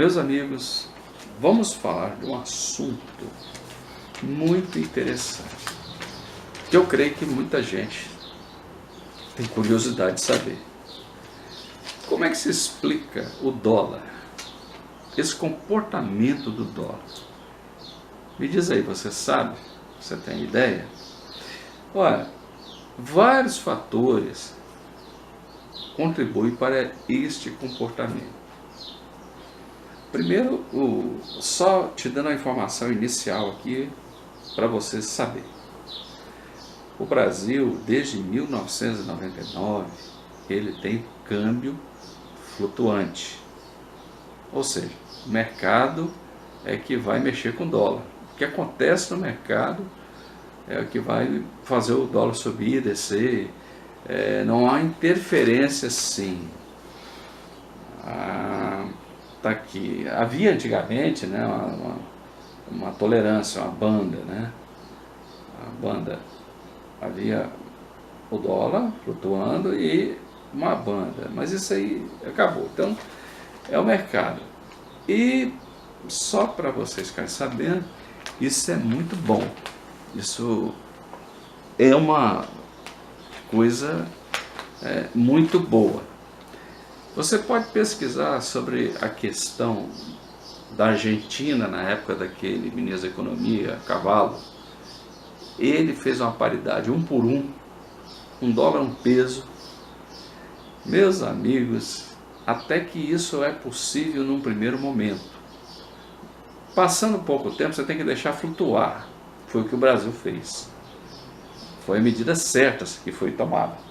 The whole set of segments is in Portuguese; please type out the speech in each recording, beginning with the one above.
Meus amigos, vamos falar de um assunto muito interessante, que eu creio que muita gente tem curiosidade de saber. Como é que se explica o dólar? Esse comportamento do dólar. Me diz aí, você sabe? Você tem ideia? Olha, vários fatores contribuem para este comportamento. Primeiro, só te dando a informação inicial aqui para você saber. O Brasil, desde 1999, ele tem câmbio flutuante. Ou seja, o mercado é que vai mexer com o dólar. O que acontece no mercado é o que vai fazer o dólar subir, descer. Não há interferência sim. Tá aqui. Havia antigamente, né, uma tolerância, uma banda, né? A banda, havia o dólar flutuando e uma banda, mas isso aí acabou. Então é o mercado. E só para vocês ficarem sabendo, isso é muito bom. Isso é uma coisa muito boa. Você pode pesquisar sobre a questão da Argentina na época daquele ministro da Economia, Cavallo. Ele fez uma paridade 1 por 1, $1 um peso. Meus amigos, até que isso é possível num primeiro momento. Passando pouco tempo, você tem que deixar flutuar. Foi o que o Brasil fez. Foi a medida certa que foi tomada.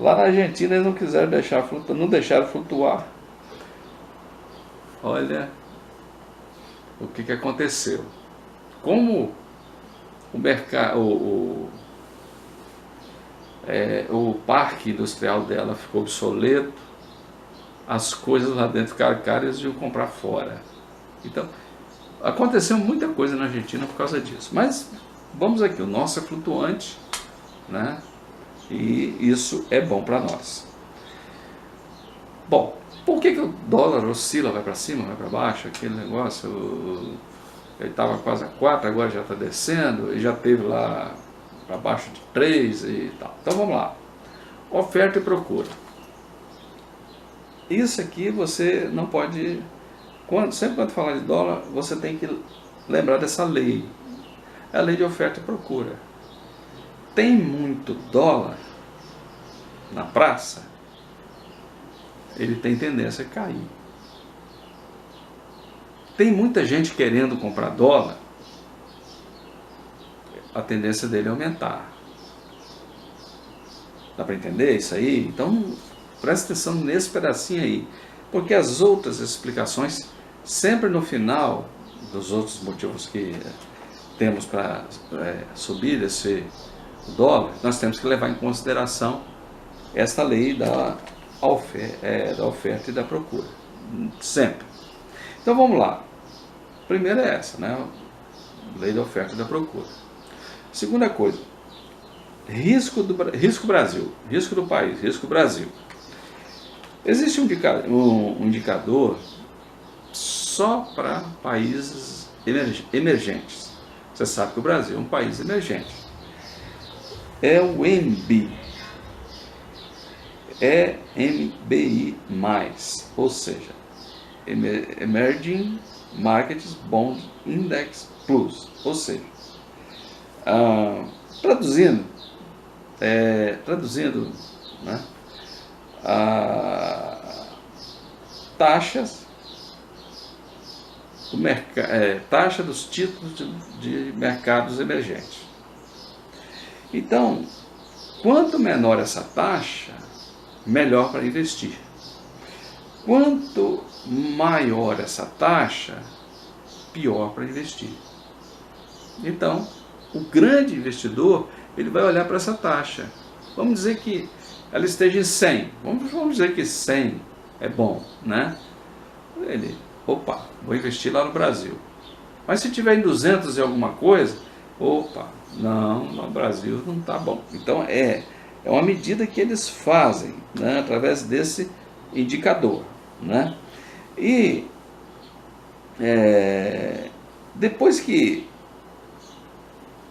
Lá na Argentina eles não quiseram deixar flutuar, não deixaram flutuar. Olha o que aconteceu. Como o mercado, o parque industrial dela ficou obsoleto, as coisas lá dentro ficaram caras e iam comprar fora. Então, aconteceu muita coisa na Argentina por causa disso. Mas vamos aqui, o nosso é flutuante, né? E isso é bom para nós. Bom, por que o dólar oscila, vai para cima, vai para baixo, aquele negócio, ele estava quase a 4, agora já está descendo, e já teve lá para baixo de 3 e tal. Então vamos lá, oferta e procura. Isso aqui você não pode, sempre quando falar de dólar, você tem que lembrar dessa lei, é a lei de oferta e procura. Tem muito dólar na praça, ele tem tendência a cair. Tem muita gente querendo comprar dólar, a tendência dele é aumentar. Dá para entender isso aí? Então presta atenção nesse pedacinho aí, porque as outras explicações, sempre no final dos outros motivos que temos para subir esse dólar, nós temos que levar em consideração esta lei da oferta e da procura, sempre. Então vamos lá. Primeiro é essa, né? Lei da oferta e da procura. Segunda coisa, risco Brasil, risco do país, risco Brasil. Existe um indicador só para países emergentes. Você sabe que o Brasil é um país emergente. É o MBI, ou seja, Emerging Markets Bond Index Plus, ou seja, traduzindo, né, taxas do taxa dos títulos de mercados emergentes. Então, quanto menor essa taxa, melhor para investir. Quanto maior essa taxa, pior para investir. Então, o grande investidor, ele vai olhar para essa taxa. Vamos dizer que ela esteja em 100. Vamos dizer que 100 é bom, né? Opa, vou investir lá no Brasil. Mas se tiver em 200 e alguma coisa, não, no Brasil não está bom. Então é uma medida que eles fazem, né, através desse indicador, né? E Depois que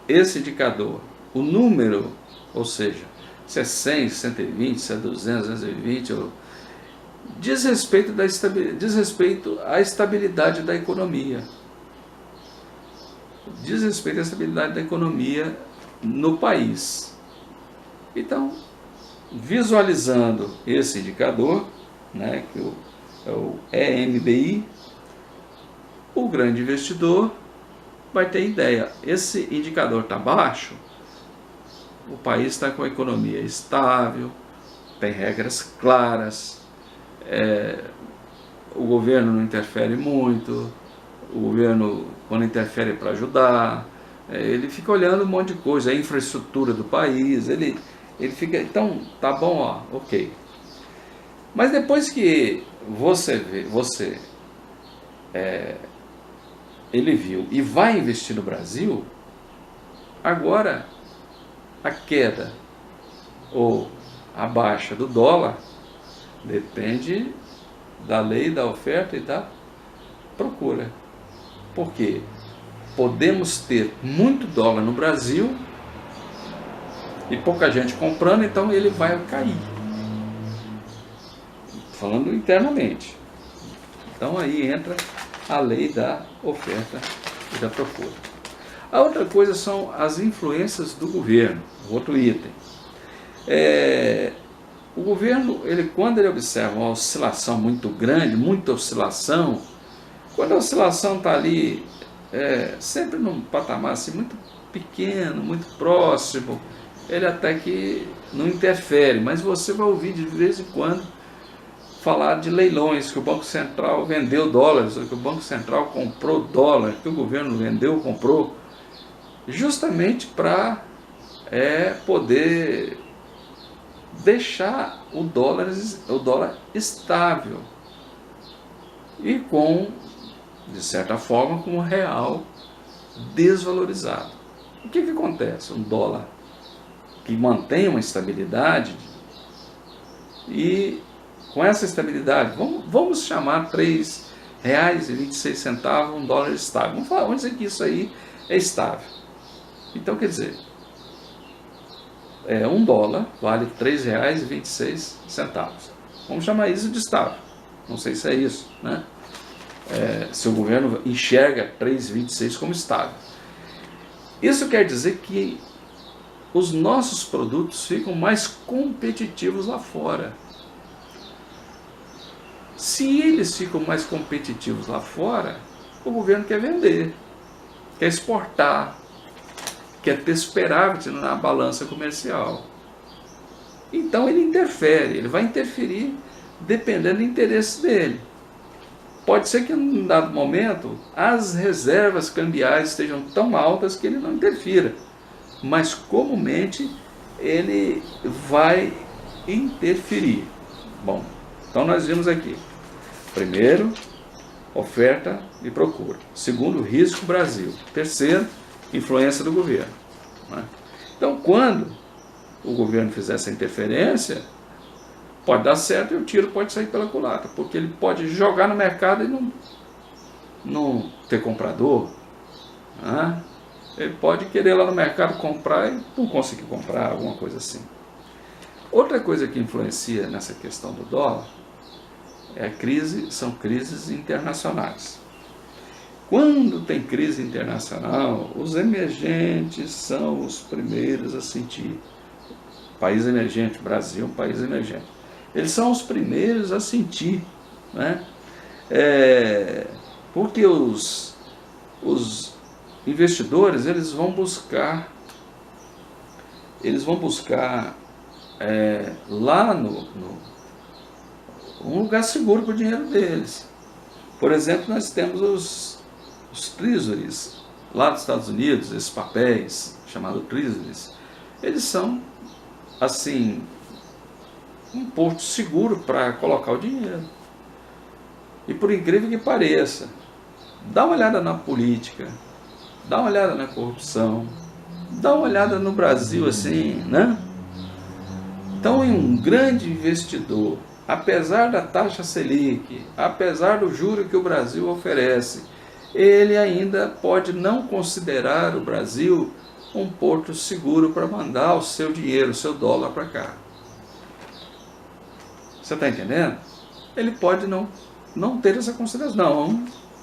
esse indicador, o número, ou seja, se é 100, 120, se é 200, 220, diz respeito à estabilidade da economia. Diz respeito à estabilidade da economia no país. Então, visualizando esse indicador, né, que é o EMBI, o grande investidor vai ter ideia. Esse indicador está baixo, o país está com a economia estável, tem regras claras, o governo não interfere muito, o governo, quando interfere para ajudar, ele fica olhando um monte de coisa, a infraestrutura do país, ele fica, então, tá bom, ó, ok. Mas depois que ele viu e vai investir no Brasil, agora a queda ou a baixa do dólar depende da lei da oferta e da procura. Por quê? Podemos ter muito dólar no Brasil e pouca gente comprando, então ele vai cair. Falando internamente. Então aí entra a lei da oferta e da procura. A outra coisa são as influências do governo, outro item. O governo, quando ele observa uma oscilação muito grande, muita oscilação, quando a oscilação está ali, sempre num patamar assim, muito pequeno, muito próximo, ele até que não interfere, mas você vai ouvir de vez em quando falar de leilões, que o Banco Central vendeu dólares, que o Banco Central comprou dólar, que o governo vendeu, comprou, justamente para poder deixar o dólar estável e de certa forma, com o real desvalorizado. O que acontece? Um dólar que mantém uma estabilidade e com essa estabilidade, vamos chamar R$ 3,26 um dólar estável. Vamos dizer que isso aí é estável. Então, quer dizer, um dólar vale R$ 3,26. Vamos chamar isso de estável. Não sei se é isso, né? Se o governo enxerga 3,26 como estável. Isso quer dizer que os nossos produtos ficam mais competitivos lá fora. Se eles ficam mais competitivos lá fora, o governo quer vender, quer exportar, quer ter superávit na balança comercial. Então ele vai interferir dependendo do interesse dele. Pode ser que em um dado momento as reservas cambiais estejam tão altas que ele não interfira, mas comumente ele vai interferir. Bom, então nós vimos aqui, primeiro, oferta e procura. Segundo, risco Brasil. Terceiro, influência do governo. Então, quando o governo fizer essa interferência, pode dar certo e o tiro pode sair pela culatra, porque ele pode jogar no mercado e não ter comprador. Ele pode querer lá no mercado comprar e não conseguir comprar, alguma coisa assim. Outra coisa que influencia nessa questão do dólar são crises internacionais. Quando tem crise internacional, os emergentes são os primeiros a sentir. País emergente, Brasil é um país emergente. Eles são os primeiros a sentir, né? Porque os investidores eles vão buscar lá um lugar seguro para o dinheiro deles. Por exemplo, nós temos os treasuries lá dos Estados Unidos, esses papéis chamados treasuries, eles são assim um porto seguro para colocar o dinheiro. E por incrível que pareça, dá uma olhada na política, dá uma olhada na corrupção, dá uma olhada no Brasil assim, né? Então, um grande investidor, apesar da taxa Selic, apesar do juro que o Brasil oferece, ele ainda pode não considerar o Brasil um porto seguro para mandar o seu dinheiro, o seu dólar para cá. Você está entendendo? Ele pode não ter essa consideração. Não,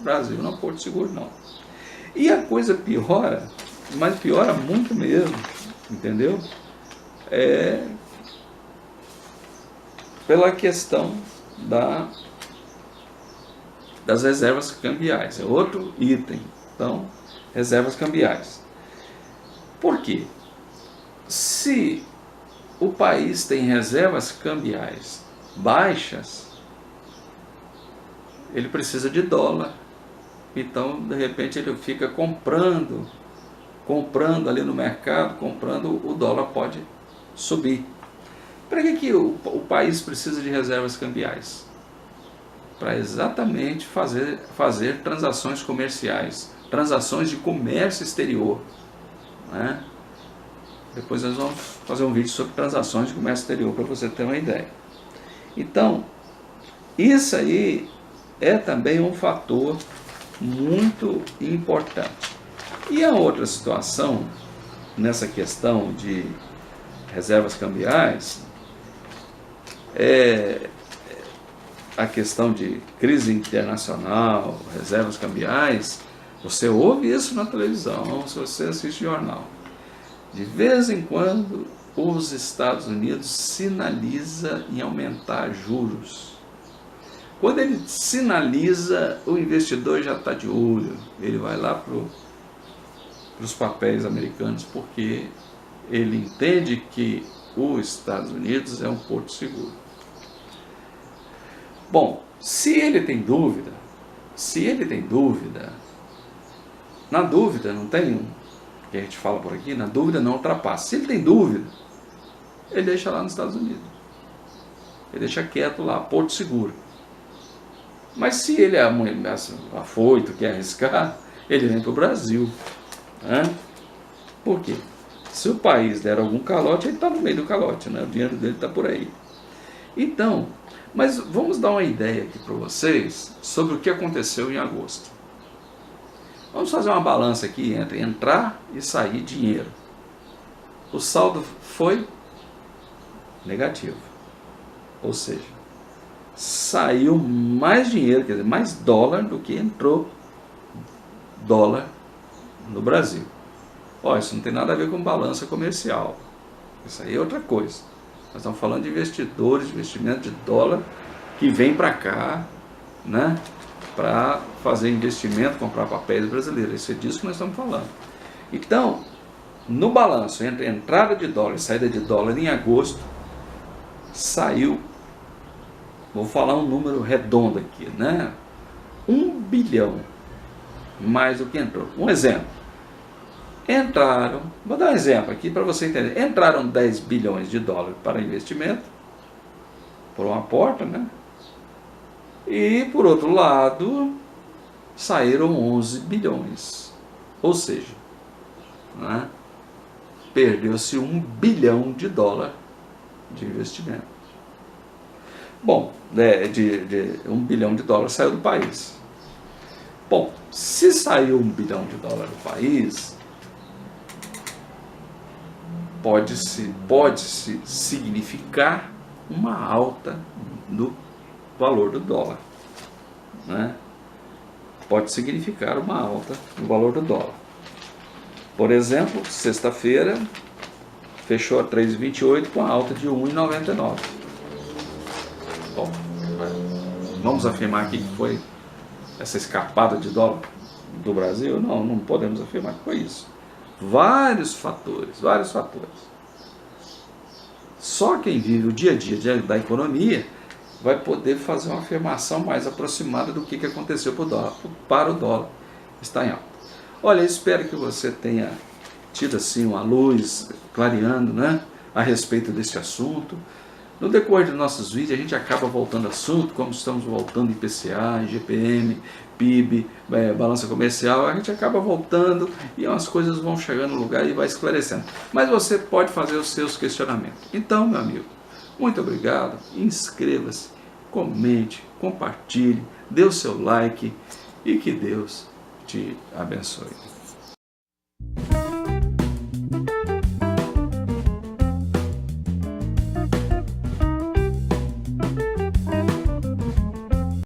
o Brasil não é um porto seguro, não. E a coisa piora, mas piora muito mesmo, entendeu? Pela questão das reservas cambiais. É outro item. Então, reservas cambiais. Por quê? Se o país tem reservas cambiais baixas, ele precisa de dólar. Então, de repente, ele fica comprando ali no mercado, comprando, o dólar pode subir. Para que o país precisa de reservas cambiais? Para exatamente fazer transações comerciais, transações de comércio exterior, né? Depois nós vamos fazer um vídeo sobre transações de comércio exterior para você ter uma ideia. Então, isso aí é também um fator muito importante. E a outra situação nessa questão de reservas cambiais é a questão de crise internacional, reservas cambiais. Você ouve isso na televisão, se você assiste jornal. De vez em quando, os Estados Unidos sinaliza em aumentar juros. Quando ele sinaliza, o investidor já está de olho. Ele vai lá para os papéis americanos, porque ele entende que os Estados Unidos é um porto seguro. Bom, se ele tem dúvida, na dúvida não tem que a gente fala por aqui, na dúvida não ultrapassa. Se ele tem dúvida, ele deixa lá nos Estados Unidos. Ele deixa quieto lá, porto seguro. Mas se ele é afoito, quer arriscar, ele vem para o Brasil. Né? Por quê? Se o país der algum calote, ele está no meio do calote, né? O dinheiro dele está por aí. Então, mas vamos dar uma ideia aqui para vocês sobre o que aconteceu em agosto. Vamos fazer uma balança aqui entre entrar e sair dinheiro. O saldo foi negativo. Ou seja, saiu mais dinheiro, quer dizer, mais dólar do que entrou dólar no Brasil. Ó, isso não tem nada a ver com balança comercial. Isso aí é outra coisa. Nós estamos falando de investidores, de investimento de dólar que vem para cá, né, para fazer investimento, comprar papéis brasileiros. Isso é disso que nós estamos falando. Então, no balanço entre entrada de dólar e saída de dólar em agosto, saiu, vou falar um número redondo aqui, né? 1 bilhão mais do que entrou. Um exemplo. Entraram, vou dar um exemplo aqui para você entender. Entraram 10 bilhões de dólares para investimento, por uma porta, né? E, por outro lado, saíram 11 bilhões. Ou seja, né, perdeu-se 1 bilhão de dólar de investimento. Bom, de 1 bilhão de dólares saiu do país. Bom, se saiu 1 bilhão de dólares do país, pode-se significar uma alta do valor do dólar, né? Pode significar uma alta no valor do dólar. Por exemplo, sexta-feira fechou a 3,28 com a alta de 1,99. Bom, vamos afirmar aqui que foi essa escapada de dólar do Brasil? Não podemos afirmar que foi isso. Vários fatores. Só quem vive o dia a dia da economia vai poder fazer uma afirmação mais aproximada do que aconteceu para o dólar estar em alta. Olha, espero que você tenha tido assim uma luz clareando, né, a respeito desse assunto. No decorrer dos nossos vídeos a gente acaba voltando ao assunto, como estamos voltando IPCA, IGPM, PIB, balança comercial, a gente acaba voltando e as coisas vão chegando no lugar e vai esclarecendo. Mas você pode fazer os seus questionamentos. Então, meu amigo, muito obrigado, inscreva-se, comente, compartilhe, dê o seu like e que Deus te abençoe.